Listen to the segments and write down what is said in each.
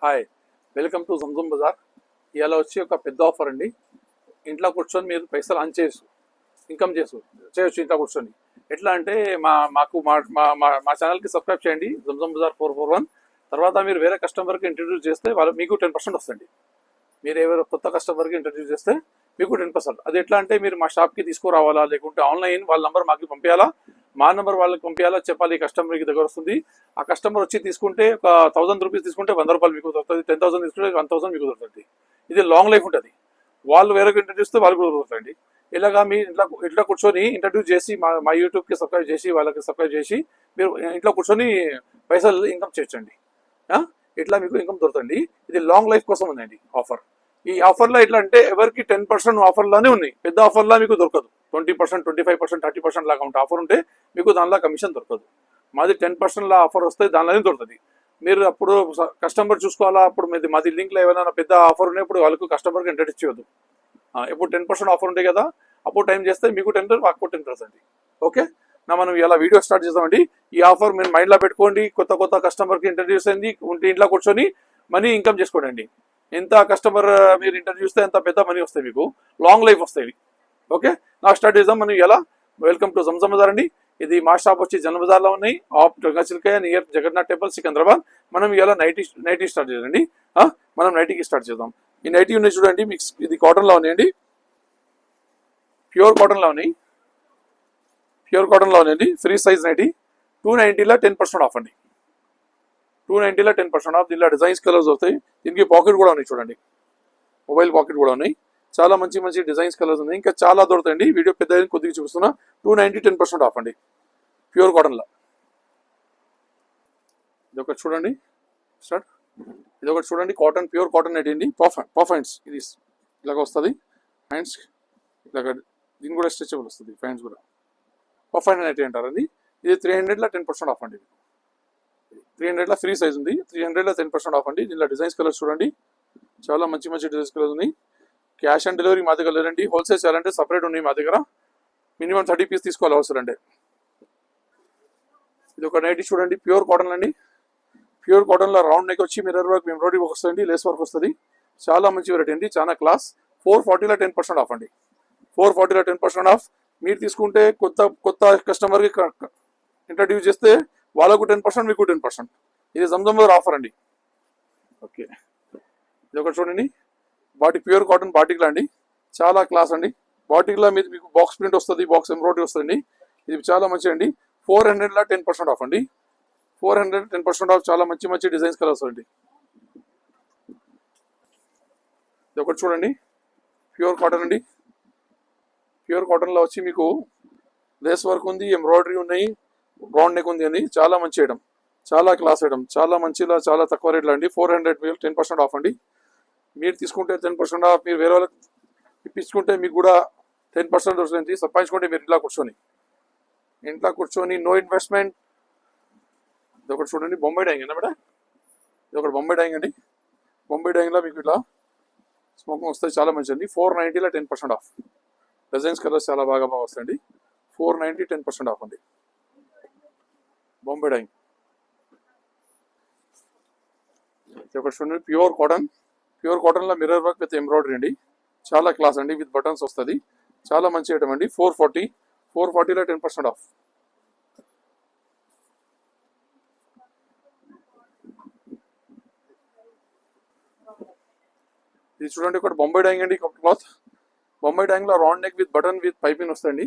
Hi, welcome to Zamzam Bazaar. ఇవాళ వచ్చి ఒక పెద్ద ఆఫర్ అండి. ఇంట్లో కూర్చొని మీరు పైసలు అర్న్ ఇన్కమ్ చేయొచ్చు ఇంట్లో కూర్చొని. ఎట్లా అంటే మాకు మా మా మా మా ఛానల్కి సబ్స్క్రైబ్ చేయండి, జంజమ్ బజార్ 441. తర్వాత మీరు వేరే కస్టమర్కి ఇంట్రడ్యూస్ చేస్తే వాళ్ళు మీకు 10% వస్తుంది. మీరు ఎవరు కొత్త కస్టమర్కి ఇంట్రడ్యూస్ చేస్తే మీకు 10%. అది ఎట్లా అంటే మీరు మా షాప్కి తీసుకురావాలా, లేకుంటే ఆన్లైన్ వాళ్ళ నెంబర్ మాకు పంపించాలా, మా నెంబర్ వాళ్ళకి పంపించాలా, చెప్పాలి. ఈ కస్టమర్కి దగ్గర వస్తుంది. ఆ కస్టమర్ వచ్చి తీసుకుంటే ఒక 1000 రూపీస్ తీసుకుంటే 100 రూపాయలు మీకు దొరుకుతుంది. 10,000 తీసుకుంటే 1000 మీకు దొరుకుతుంది. ఇది లాంగ్ లైఫ్ ఉంటుంది. వాళ్ళు వేరే ఇంట్రడ్యూస్ చేస్తే వాళ్ళు కూడా దొరుకుతుంది. ఇలాగా మీ ఇంట్లో కూర్చొని ఇంట్రడ్యూస్ చేసి మా యూట్యూబ్కి సబ్స్క్రైబ్ చేసి వాళ్ళకి సబ్స్క్రైబ్ చేసి మీరు ఇంట్లో కూర్చొని పైసలు ఇన్కమ్ చేయొచ్చండి. ఇట్లా మీకు ఇన్కమ్ దొరుకుతుంది. ఇది లాంగ్ లైఫ్ కోసం ఉందండి ఆఫర్. ఈ ఆఫర్లో ఎట్లా అంటే ఎవరికి 10% ఆఫర్లానే ఉన్నాయి. పెద్ద ఆఫర్లా మీకు దొరకదు. 20%, 25%, 30% లాగా ఉంటే ఆఫర్ ఉంటే మీకు దానిలో కమిషన్ దొరకదు. మాది 10% ఆఫర్ వస్తే దానిలోనే దొరుకుతుంది. మీరు అప్పుడు కస్టమర్ చూసుకోవాలా. అప్పుడు మాది లింక్లో ఏమైనా పెద్ద ఆఫర్ ఉన్నప్పుడు వాళ్ళకు కస్టమర్కి ఇంట్రడ్యూస్ చేయొద్దు. ఇప్పుడు 10% ఆఫర్ ఉంటాయి కదా, అప్పుడు టైం చేస్తే మీకు 10%, మాకు 10%. ఓకే, మనం ఇలా వీడియో స్టార్ట్ చేద్దామండి. ఈ ఆఫర్ మీరు మైండ్లో పెట్టుకోండి. కొత్త కస్టమర్కి ఇంట్రడ్యూస్ అయింది ఉంటే ఇంట్లో కూర్చొని మనీ ఇన్కమ్ చేసుకోండి. ఎంత కస్టమర్ మీరు ఇంటర్వ్యూ చేస్తే ఎంత పెద్ద మనీ వస్తాయి, మీకు లాంగ్ లైఫ్ వస్తాయి. ఓకే, నా స్టార్ట్ చేద్దాం మనం ఎలా. వెల్కమ్ టు జంజమ్ బజార్ అండి. ఇది మా షాప్ వచ్చి జన బజార్లో ఉన్నాయి, ఆఫ్ గచ్చిల్కయ నియర్ జగన్నాథ్ టెంపుల్, సికింద్రాబాద్. మనం ఇలా నైటీ స్టార్ట్ చేద్దామండి. మనం నైటీకి స్టార్ట్ చేద్దాం. ఈ నైటీ ఉన్నాయి చూడండి, మిక్స్. ఇది కాటన్లో ఉన్నాయండి, ప్యూర్ కాటన్లో ఉన్నాయి. Free size nightie. 290లో 10% ఆఫ్ అండి. 290లో 10% ఆఫ్. దీనిలో డిజైన్స్ కలర్స్ వస్తాయి. దీనికి పాకెట్ కూడా ఉన్నాయి చూడండి, మొబైల్ పాకెట్ కూడా ఉన్నాయి. చాలా మంచి డిజైన్స్ కలర్స్ ఉన్నాయి. ఇంకా చాలా దొరుకుతాయండి. వీడియో పెద్ద కొద్దిగా చూపిస్తున్నా. 290 10% ఆఫ్ అండి, ప్యూర్ కాటన్లో. ఇది ఒకటి చూడండి, ఇది ఒకటి చూడండి, కాటన్, ప్యూర్ కాటన్ నైటీ అండి. Puff hands. ఇది ఇలాగ వస్తుంది హ్యాండ్స్, ఇలాగ. దీని కూడా స్ట్రెచబుల్ వస్తుంది, హ్యాండ్స్ కూడా. పఫ్ హ్యాండ్ నైటీ అంటారు అది. ఇది 300లో 10% ఆఫ్ అండి. 300లో ఫ్రీ సైజ్ ఉంది. 300లో 10% ఆఫ్ అండి. దీనిలో డిజైన్స్ కలర్స్ చూడండి, చాలా మంచి డిజైన్స్ కలర్స్ ఉన్నాయి. క్యాష్ ఆన్ డెలివరీ మా దగ్గర లేదండి. హోల్సేల్ చేయాలంటే సపరేట్ ఉన్నాయి మా దగ్గర. మినిమం 30 పీస్ తీసుకోవాలి అవసరం అండి. ఇది ఒక నైటీ చూడండి, ప్యూర్ కాటన్ అండి. ప్యూర్ కాటన్లో రౌండ్ నెక్ వచ్చి మిర్రర్ వర్క్, ఎంబ్రాయిడరీ వర్క్ వస్తుంది, లేస్ వర్క్ వస్తుంది. చాలా మంచి వెరైటీ అండి, చాలా క్లాస్. 440లో 10% ఆఫ్ అండి. 440లో 10% ఆఫ్. మీరు తీసుకుంటే కొత్త కస్టమర్కి ఇంట్రడ్యూస్ చేస్తే వాళ్ళకు 10%, మీకు 10%. ఇది జంజమ్ బజార్ ఆఫర్ అండి. ఓకే, ఇది ఒకటి చూడండి, ప్యూర్ కాటన్ బాటిక్లా అండి. చాలా క్లాస్ అండి. బాటిక్లా మీకు బాక్స్ ప్రింట్ వస్తుంది, బాక్స్ ఎంబ్రాయిడరీ వస్తుంది. ఇది చాలా మంచిది అండి. 400లో 10% ఆఫ్ అండి. 400 10% ఆఫ్. చాలా మంచి డిజైన్స్ కలర్స్ అండి. ఇది ఒకటి చూడండి, ప్యూర్ కాటన్ అండి. ప్యూర్ కాటన్లో వచ్చి మీకు లేస్ వర్క్ ఉంది, ఎంబ్రాయిడరీ ఉన్నాయి, రౌండ్ నెక్ ఉంది అండి. చాలా మంచి ఐటమ్, చాలా క్లాస్ ఐటమ్, చాలా మంచిగా, చాలా తక్కువ రేట్లో అండి. 400 10% ఆఫ్ అండి. మీరు తీసుకుంటే 10% ఆఫ్. మీరు వేరే వాళ్ళకి ఇప్పించుకుంటే మీకు కూడా 10% వస్తుంది. సంపాదించుకుంటే మీరు ఇంట్లో కూర్చొని నో ఇన్వెస్ట్మెంట్. ఇది ఒకటి చూడండి, బొంబాయి డైయింగ్ అండి మేడం. ఇది ఒకటి బొంబాయి డైయింగ్ అండి. బొంబాయి డైయింగ్లో మీకు ఇట్లా స్మోకింగ్ వస్తుంది, చాలా మంచి అండి. 490లో 10% ఆఫ్. డిజైన్స్ కలర్స్ చాలా బాగా వస్తాయండి. 490 10% ఆఫ్ అండి, బొంబాయి డైయింగ్. ఇది ఒకటి చూడండి, ప్యూర్ కాటన్లో మిర్రర్ వర్క్ విత్ ఎంబ్రాయిడరీ అండి. చాలా క్లాస్ అండి, విత్ బటన్స్ వస్తుంది. చాలా మంచి ఐటమ్ అండి. 440లో 10% ఆఫ్. ఇది చూడండి, ఒకటి బొంబాయి డైయింగ్ అండి. క్లాత్ బొంబాయి డైయింగ్లో round neck with button with piping వస్తుంది.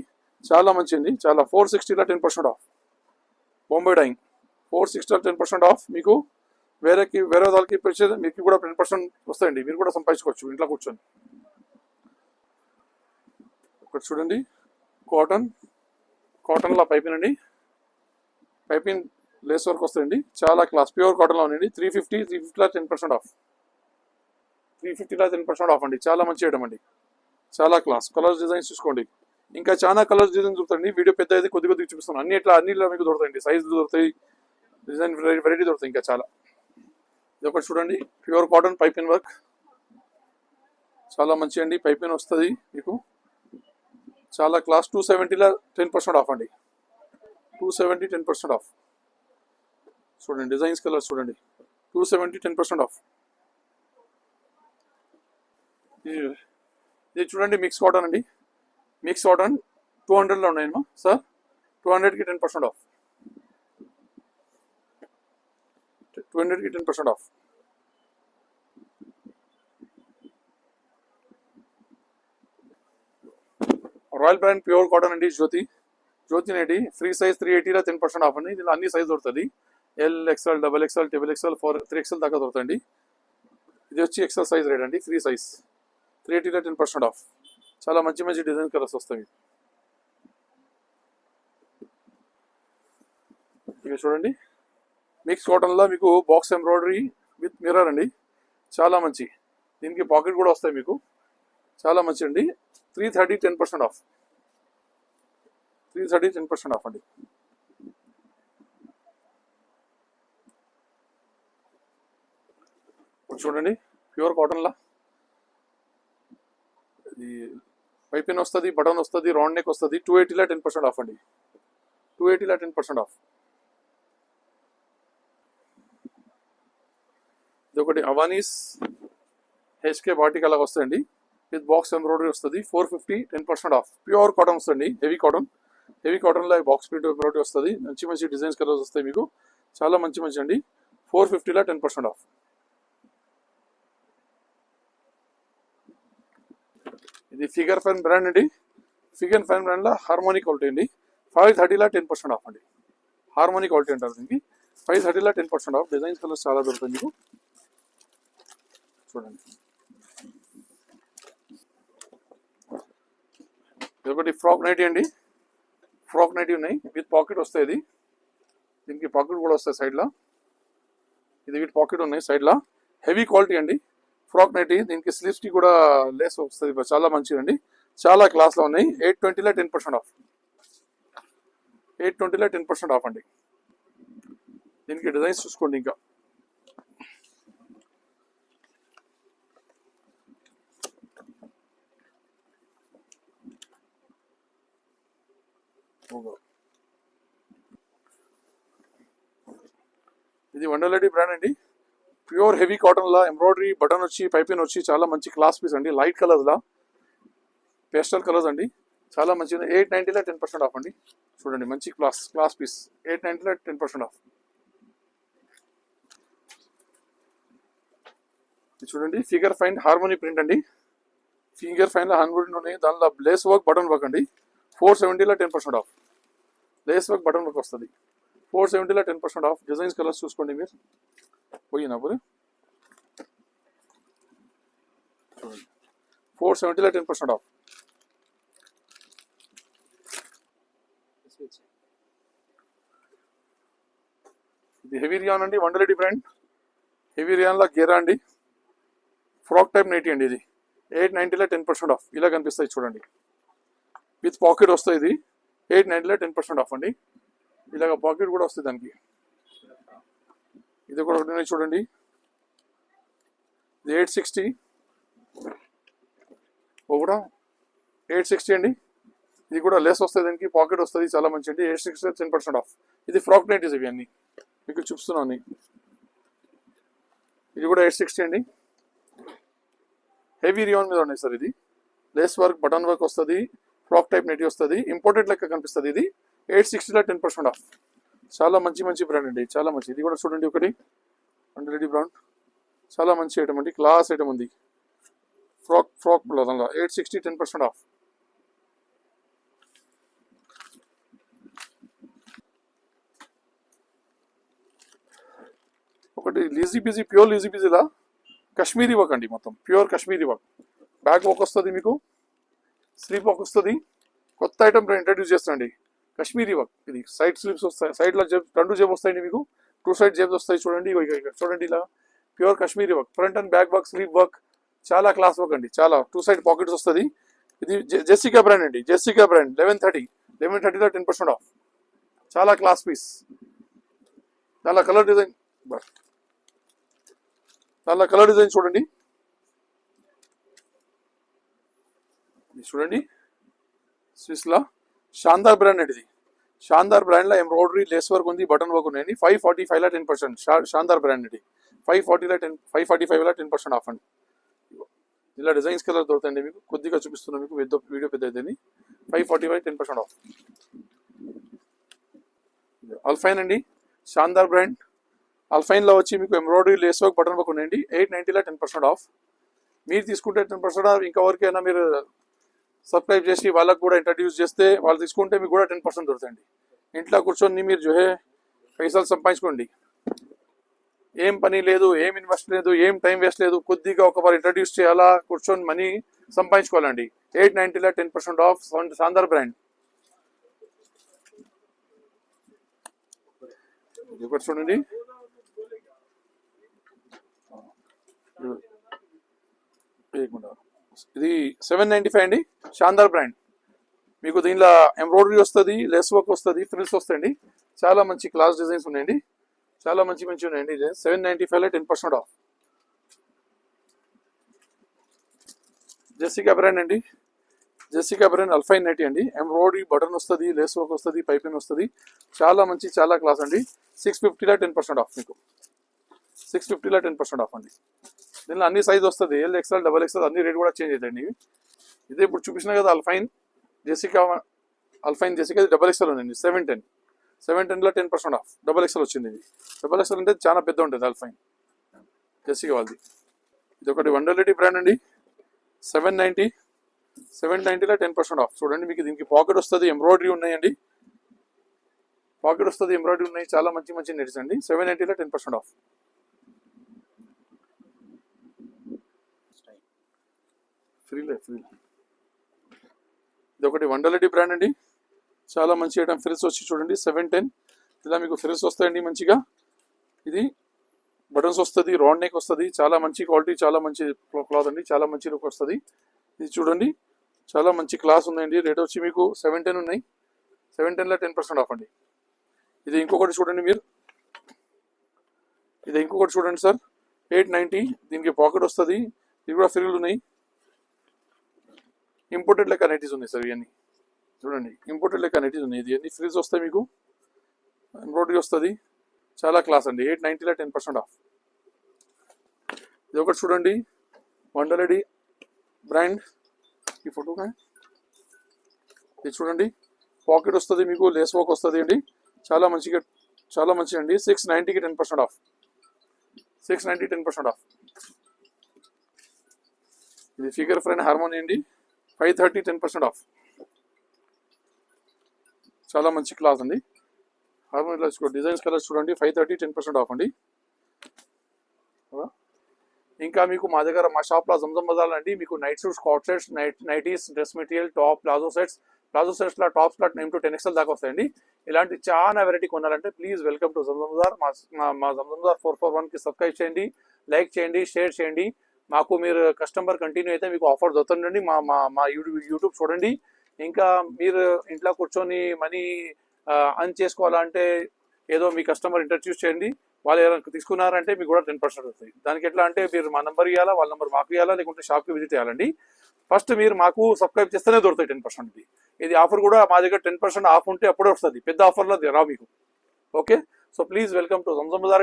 చాలా మంచిది, చాలా. 460లో 10% ఆఫ్, బొంబాయి డైయింగ్. 460లో 10% ఆఫ్. మీకు వేరే వాళ్ళకి ఇప్పించేది మీకు కూడా 10% వస్తాయండి. మీరు కూడా సంపాదించుకోవచ్చు ఇంట్లో కూర్చొని. ఒకటి చూడండి, కాటన్లో పైపింగ్ అండి. పైపింగ్ లేస్ వర్క్ వస్తాయండి. చాలా క్లాస్, ప్యూర్ కాటన్లో ఉందండి. 350లో 10% ఆఫ్. 350లో 10% ఆఫ్ అండి. చాలా మంచి ఐటమ్ అండి, చాలా క్లాస్. కలర్స్ డిజైన్స్ చూసుకోండి. ఇంకా చాలా కలర్స్ డిజైన్స్ దొరుకుతాయండి. వీడియో పెద్ద అయితే కొద్దిగా చూపిస్తాను. అన్నిట్లో మీకు దొరుకుతాయండి. సైజు దొరుకుతాయి, డిజైన్ వెరైటీ దొరుకుతాయి ఇంకా చాలా. ఇది ఒకటి చూడండి, ప్యూర్ కాటన్ పైపింగ్ వర్క్, చాలా మంచి అండి. పైపింగ్ వస్తుంది మీకు, చాలా క్లాస్. 270లో 10% ఆఫ్ అండి. 270 10% ఆఫ్. చూడండి డిజైన్స్ కలర్స్ చూడండి. 270 10% ఆఫ్. ఇది చూడండి మిక్స్ కాటన్ అండి. మిక్స్ కాటన్ 200లో ఉన్నాయమ్మా సార్. 200కి 10% ఆఫ్. 200కి 10% off. Royal brand pure cotton అండి. జ్యోతి నేటి ఫ్రీ సైజ్ 380లో 10% ఆఫ్ అండి. దీనిలో అన్ని సైజ్ దొరుకుతుంది. L XL, double XL, triple XL, 3XL దాకా దొరుకుతుంది. ఇది వచ్చి ఎక్స్ఎల్ సైజ్ రేట్ అండి. ఫ్రీ సైజ్ 380లో 10% ఆఫ్. చాలా మంచి మంచి డిజైన్ కలర్స్ వస్తాయి. ఇక చూడండి మిక్స్ కాటన్లో మీకు బాక్స్ ఎంబ్రాయిడరీ విత్ మిర్రర్ అండి. చాలా మంచి. దీనికి పాకెట్ కూడా వస్తాయి మీకు. చాలా మంచి అండి. 330 10% ఆఫ్. 330 10% ఆఫ్ అండి. చూడండి ప్యూర్ కాటన్లా ఇది పైపిన్ వస్తుంది, బటన్ వస్తుంది, రౌండ్ నెక్ వస్తుంది. 280లో 10% ఆఫ్ అండి. 280లో 10% ఆఫ్. ఇది ఒకటి అవానీస్ హెచ్కే బాటిక్ అలాగ వస్తాయండి. విత్ బాక్స్ ఎంబ్రాయిడరీ వస్తుంది. 450 10% ఆఫ్. ప్యూర్ కాటన్ వస్తుంది. హెవీ కాటన్లో బాక్స్ ప్రింట్ ఎంబ్రాయిడరీ వస్తుంది. మంచి మంచి డిజైన్స్ కలర్స్ వస్తాయి మీకు. చాలా మంచి మంచి అండి. 450లో 10% ఆఫ్. ఇది ఫిగర్ ఫైన్ బ్రాండ్ అండి. ఫిగర్ ఫైన్ బ్రాండ్లో హార్మోనీ క్వాలిటీ అండి. 530లో 10% ఆఫ్ అండి. హార్మోనీ క్వాలిటీ అంటారు దీనికి. 530లో 10% ఆఫ్. డిజైన్స్ కలర్స్ చాలా దొరుకుతాయి మీకు. చూడండి ఇది ఒకటి ఫ్రాక్ నైటీ అండి. ఫ్రాక్ నైటీ ఉన్నాయి విత్ పాకెట్ వస్తాయి. ఇది దీనికి పాకెట్ కూడా వస్తాయి సైడ్లో. ఇది విత్ పాకెట్ ఉన్నాయి సైడ్లో. హెవీ క్వాలిటీ అండి ఫ్రాక్ నైటీ. దీనికి స్లీవ్స్కి కూడా లేస్ వస్తుంది. చాలా మంచిదండి. చాలా క్లాస్లో ఉన్నాయి. 820లో 10% ఆఫ్. 820లో 10% ఆఫ్ అండి. దీనికి డిజైన్స్ చూసుకోండి. ఇంకా ఇది వండర్లేడీ బ్రాండ్ అండి. ప్యూర్ హెవీ కాటన్లా ఎంబ్రాయిడరీ బటన్ వచ్చి పైపిన్ వచ్చి చాలా మంచి క్లాస్ పీస్ అండి. లైట్ కలర్స్లా పేస్టల్ కలర్స్ అండి. చాలా మంచిది. 890లో 10% ఆఫ్ అండి. చూడండి మంచి క్లాస్ పీస్. 890లో 10% ఆఫ్. చూడండి ఫిగర్ ఫైన్ హార్మోనీ ప్రింట్ అండి. ఫిగర్ ఫైన్లో హార్మోనీ ఉన్నాయి. దానిలో లేస్ వర్క్ బటన్ వర్క్ అండి. 470లో 10% of. Lace work button work వస్తుంది. 470లో 10% ఆఫ్. డిజైన్స్ కలర్స్ చూసుకోండి మీరు. పోయినా పూరి 470లో 10% ఆఫ్. ఇది హెవీ రియాన్ అండి. వండర్లేడీ బ్రాండ్. హెవీ రియాన్లో గేరా అండి. ఫ్రాక్ టైప్ నైటీ అండి. ఇది 890లో 10% ఆఫ్. ఇలా కనిపిస్తాయి చూడండి. విత్ పాకెట్ వస్తుంది. ఇది 890లో 10% ఆఫ్ అండి. ఇలాగ పాకెట్ కూడా వస్తుంది దానికి. ఇది కూడా ఒకటి చూడండి. ఇది 860 కూడా 860 అండి. ఇది కూడా లెస్ వస్తుంది. దానికి పాకెట్ వస్తుంది. చాలా మంచి అండి. 860 10% ఆఫ్. ఇది ఫ్రాక్ నైటీస్ ఇవి అన్నీ మీకు చూపిస్తున్నాను. ఇది కూడా 860 అండి. హెవీ రియాన్ మీద ఉన్నాయి సార్. ఇది లేస్ వర్క్ బటన్ వర్క్ వస్తుంది. ఫ్రాక్ టైప్ నైటీ వస్తుంది. ఇంపోర్టెడ్ లెక్క కనిపిస్తుంది. ఇది 860లో 10% ఆఫ్. చాలా మంచి మంచి బ్రాండ్ అండి. చాలా మంచి. ఇది కూడా చూడండి ఒకటి వండర్లేడీ బ్రాండ్. చాలా మంచి ఐటమ్ అండి. క్లాస్ ఐటమ్ ఉంది. ఫ్రాక్ దానిలో 860 10% ఆఫ్. ఒకటి ప్యూర్ లీజీ బిజీలా కాశ్మీరీ వర్క్ అండి. మొత్తం pure Kashmiri work. Back work వస్తుంది మీకు. స్లీప్ వర్క్ వస్తుంది. కొత్త ఐటమ్ ఇంట్రడ్యూస్ చేస్తాండి. కాశ్మీరీ వర్క్. ఇది సైడ్ స్లీవ్స్ వస్తాయి. సైడ్లో రెండు జేబ్ వస్తాయండి మీకు. 2 సైడ్ జేబ్స్ వస్తాయి. చూడండి చూడండి ఇలా pure Kashmiri work. Front and back work, sleeve work. చాలా క్లాస్ వర్క్ అండి. చాలా 2 సైడ్ పాకెట్స్ వస్తుంది. ఇది జెసికా బ్రాండ్ అండి. జెసికా బ్రాండ్ 1130లో 10% ఆఫ్. చాలా క్లాస్ పీస్. చాలా కలర్ డిజైన్ చూడండి. ఇది చూడండి స్విస్లా షాందార్ బ్రాండ్ అండి. ఇది షాందార్ బ్రాండ్లో ఎంబ్రాయిడరీ లేస్ వర్క్ ఉంది. బటన్ వర్క్ ఉన్నాయండి. 545లో 10%. షాందార్ బ్రాండ్ అండి. 545లో 10% ఆఫ్ అండి. ఇలా డిజైన్స్ కలర్ దొరుకుతాయండి మీకు. కొద్దిగా చూపిస్తున్నాను మీకు, వీడియో పెద్ద అయితేని. 545 10% ఆఫ్. అల్ఫైన్ అండి, షాందార్ బ్రాండ్. అల్ఫైన్లో వచ్చి మీకు embroidery lace work button work ఉన్నాయండి. 890లో 10% ఆఫ్. మీరు తీసుకుంటే 10% ఆఫ్. ఇంకా ఎవరికైనా మీరు సబ్స్క్రైబ్ చేసి వాళ్ళకు కూడా ఇంట్రడ్యూస్ చేస్తే వాళ్ళు తీసుకుంటే మీకు కూడా 10% దొరుకుతాయండి. ఇంట్లో కూర్చొని మీరు జోహే పైసలు సంపాదించుకోండి. ఏం పని లేదు, ఏం ఇన్వెస్ట్ లేదు, ఏం టైం వేస్ట్ లేదు. కొద్దిగా ఒకసారి ఇంట్రడ్యూస్ చేయాలా, కూర్చొని మనీ సంపాదించుకోవాలండి. 890లో 10% ఆఫ్. షాందార్ బ్రాండ్. ఇది ఒకటి చూడండి, ఇది 795 అండి, షాందార్ బ్రాండ్. మీకు దీనిలో ఎంబ్రాయిడరీ వస్తుంది, లెస్ వర్క్ వస్తుంది, ఫ్రిల్స్ వస్తాయండి. చాలా మంచి క్లాస్ డిజైన్స్ ఉన్నాయండి, చాలా మంచి ఉన్నాయండి. 795లో 10% ఆఫ్. జెసికా బ్రాండ్ అండి, జెసికా బ్రాండ్ అల్ఫైన్ నైటీ అండి. ఎంబ్రాయిడరీ బటన్ వస్తుంది, లేస్ వర్క్ వస్తుంది, పైపింగ్ వస్తుంది. చాలా మంచి, చాలా క్లాస్ అండి. 650లో 10% ఆఫ్. మీకు 650లో 10% ఆఫ్ అండి. దీనిలో అన్ని సైజ్ వస్తుంది, ఎల్ ఎక్స్ఎల్ డబల్ ఎక్స్ఎల్ అన్ని రేట్ కూడా చేంజ్ అవుతాయండి. ఇదే ఇప్పుడు చూపించిన కదా alpine Jessica, alpine Jessica double XL ఉందండి. 710లో 10% ఆఫ్. డబల్ ఎక్స్ఎల్ వచ్చింది. ఇది డబల్ ఎక్స్ఎల్ అంటే చాలా పెద్ద ఉంటుంది అల్ఫైన్ జెసికా వాళ్ళది. ఇది ఒకటి వండర్లెటీ బ్రాండ్ అండి. 790లో 10% ఆఫ్. చూడండి, మీకు దీనికి పాకెట్ వస్తుంది, ఎంబ్రాయిడరీ ఉన్నాయండి. పాకెట్ వస్తుంది, ఎంబ్రాయిడరీ ఉన్నాయి. చాలా మంచి నెట్స్ అండి. 790లో 10% ఆఫ్. ఫ్రీలే. ఇది ఒకటి వండర్లెటీ బ్రాండ్ అండి. చాలా మంచి ఐటమ్. ఫ్రిల్స్ వచ్చి చూడండి 710. ఇలా మీకు ఫ్రిల్స్ వస్తాయండి మంచిగా. ఇది బటన్స్ వస్తుంది, రౌండ్ నెక్ వస్తుంది. చాలా మంచి క్వాలిటీ, చాలా మంచి క్లాత్ అండి. చాలా మంచి లుక్ వస్తుంది. ఇది చూడండి, చాలా మంచి క్లాస్ ఉన్నాయండి. రేట్ వచ్చి మీకు 710 ఉన్నాయి. 710లో 10% ఆఫ్ అండి. ఇది ఇంకొకటి చూడండి మీరు, ఇది ఇంకొకటి చూడండి సార్, 890. దీనికి పాకెట్ వస్తుంది. ఇది కూడా ఫ్రిల్ ఉన్నాయి. ఇంపోర్టెడ్ లెక్క నైటీస్ ఉన్నాయి సార్ ఇవన్నీ. చూడండి, ఇంపోర్టెడ్ లెక్క నైటీస్ ఉన్నాయి. ఇది అన్ని ఫ్రిల్స్ వస్తాయి, మీకు ఎంబ్రాయిడరీ వస్తుంది. చాలా క్లాస్ అండి. 890లో 10% ఆఫ్. ఇది ఒకటి చూడండి, వండర్లెటీ బ్రాండ్. ఈ ఫోటోగా ఇది చూడండి, పాకెట్ వస్తుంది, మీకు లేస్ వర్క్ వస్తుంది అండి. చాలా మంచిగా, చాలా మంచిగా అండి. 690కి 10% ఆఫ్. 690 10% ఆఫ్. ఇది ఫిగర్ ఫ్రెండ్ హార్మోని అండి. 530 10% ఆఫ్. చాలా మంచి క్లాస్ అండి. హార్మోని డిజైన్స్ కలర్స్ చూడండి. 530 10% ఆఫ్ అండి. ఇంకా మీకు మా దగ్గర మా షాప్లో జంజం బజార్ అండి. మీకు night suits, cord sets, nighties, dress material, top, palazzo సెట్స్లో టాప్స్ 9 to 10XL దాకా వస్తాయండి. ఇలాంటి చాలా వెరైటీ కొనాలంటే please welcome to Zamzam Bazaar. మా జంజం బజార్ 441కి సబ్స్క్రైబ్ చేయండి, లైక్ చేయండి, షేర్ చేయండి. మాకు మీరు కస్టమర్ కంటిన్యూ అయితే మీకు ఆఫర్ దొరుకుతుందండి. మా యూట్యూబ్ చూడండి. ఇంకా మీరు ఇంట్లో కూర్చొని మనీ అర్న్ చేసుకోవాలంటే ఏదో మీ కస్టమర్ ఇంట్రడ్యూస్ చేయండి. వాళ్ళు ఎవరైనా తీసుకున్నారంటే మీకు కూడా 10% వస్తాయి. దానికి ఎట్లా అంటే మీరు మా నెంబర్ ఇవ్వాలా, వాళ్ళ నెంబర్ మాకు ఇవ్వాలా, లేకుంటే షాప్కి విజిట్ చేయాలండి. ఫస్ట్ మీరు మాకు సబ్స్క్రైబ్ చేస్తేనే దొరుకుతాయి 10%. ఇది ఆఫర్ కూడా మా దగ్గర 10% ఆఫ్ ఉంటే అప్పుడే వస్తుంది. పెద్ద ఆఫర్లో రావు మీకు. Okay, so please welcome to Zamzam Bazar.